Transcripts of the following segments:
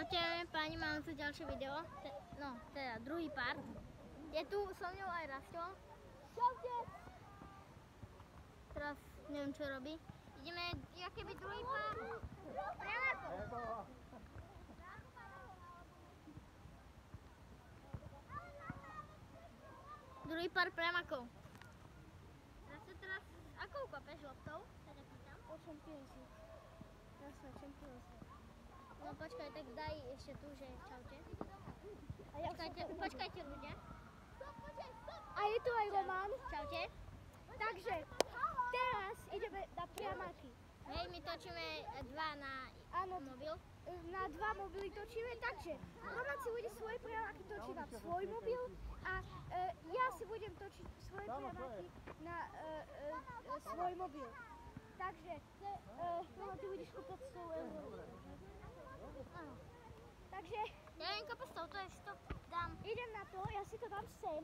Čaute páni, mám tu ďalšie video, no teda druhý part. Je tu so mňou aj Rasto. Čaute! Teraz neviem čo robí. Ideme, jaké by druhý part? Priamako! Druhý part priamako. Rasto teraz, akou kopeš loptou? Teda pýtam. O Champions League. Jasné, Champions League. No počkaj, tak daj ešte tu, že čaute. A ja Počkajte ľudia. A je tu aj Roman. Čaute. Takže teraz ideme na priamáky. Hej, my točíme dva na mobil. Na dva mobily točíme, takže Roman si bude svoje priamáky točiť na svoj mobil a ja si budem točiť svoje priamáky na svoj mobil. Takže Roman, ty budeš kúpať 100 eur. Áno. Takže Ja neviem kopať s tou, to je 100, dám. idem na to, ja si to dám sem.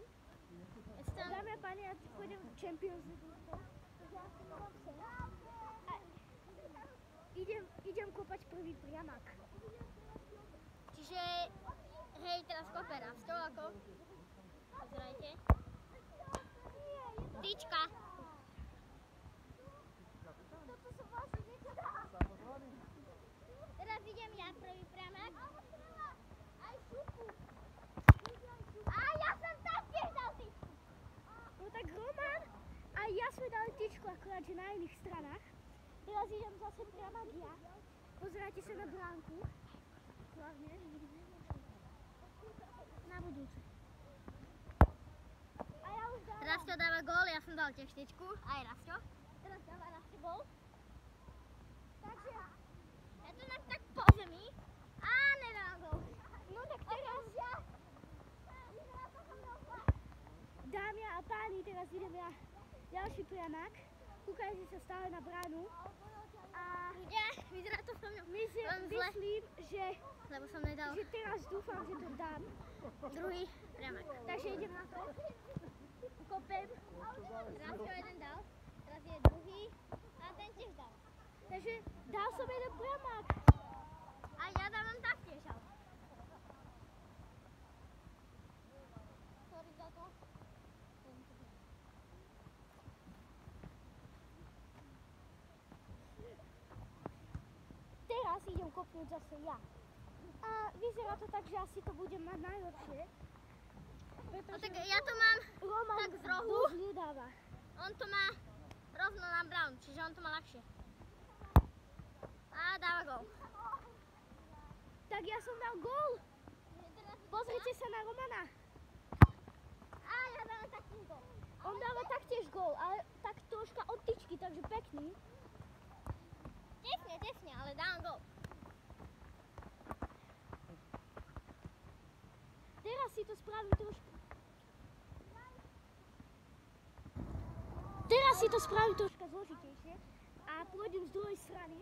Dámy a páni, ja pôjdem Champions League. Takže ja si to dám sem. A idem kopať prvý priamak. Čiže, hej, teraz kope Rasto, ako? Pozerajte. Tyčka. Toto sa vlastne niečo dá. Teraz idem ja prvý priamak. Aj šupu. A ja som taktiež dal tyčku. No tak Roman a ja sme dali tyčku, akorát že na iných stranách. Teraz idem zase priamak ja. Pozerajte sa na bránku. Hlavne, že vidíme na budúce. A ja už dávam. Rasto dáva gól, ja som dal tiež tyčku. Aj Rasto. Teraz dáva Rasto gól. Takže, Ja to tak po zemi. A nedám gól. no tak teraz dámy a páni, teraz idem ja ďalší priamak. Kúkajte sa stále na bránu. A Ľudia, vyzerá to so mňou. myslím, že Lebo som nedal teraz dúfam, že to dám. druhý priamak. Takže idem na to. Kopem. Rasto jeden dal, teraz je druhý a ten tiež dal. Takže dal som jeden priamak. A ja dávam taktiež, ale. Sorry za to. Teraz idem kopnúť zase ja. A vyzerá to tak, že asi to budem mať najlepšie. No tak ja to mám Roman tak z rohu. dosť nedáva. On to má rovno na bránu, čiže on to má ľahšie. A dáva gól. Tak ja som dal gól. Pozrite sa na Romana. A ja dávam taktiež gól. On dáva taktiež gól, ale tak troška od tyčky, takže pekný. Tesne, ale dávam gól. Teraz si to spravím trošku. Teraz si to spravím troška zložitejšie a pôjdem z druhej strany.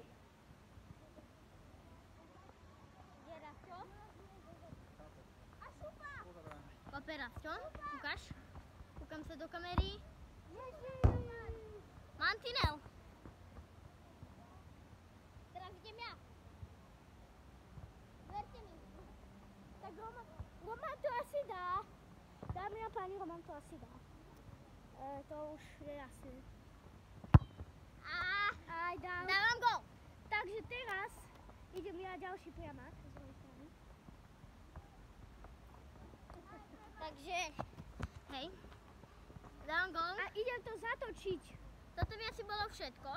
Kde je Rasto? A šupa! Kope Rasto, ukáž. Kúkam sa do kamery. Mantinel. Teraz idem ja. Verte mi. Tak Roman to asi dá. Dámy a páni, Roman to asi dá. To už je jasné. Aj dal. Dávam gól. Takže teraz idem ja ďalší priamak z druhej strany. Takže, hej. Dávam gól. A idem to zatočiť. Toto by asi bolo všetko.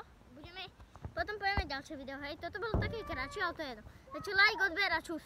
Potom pojeme ďalšie video, hej. Toto bolo také kratšie, ale to je jedno. Takže like, odber a čus.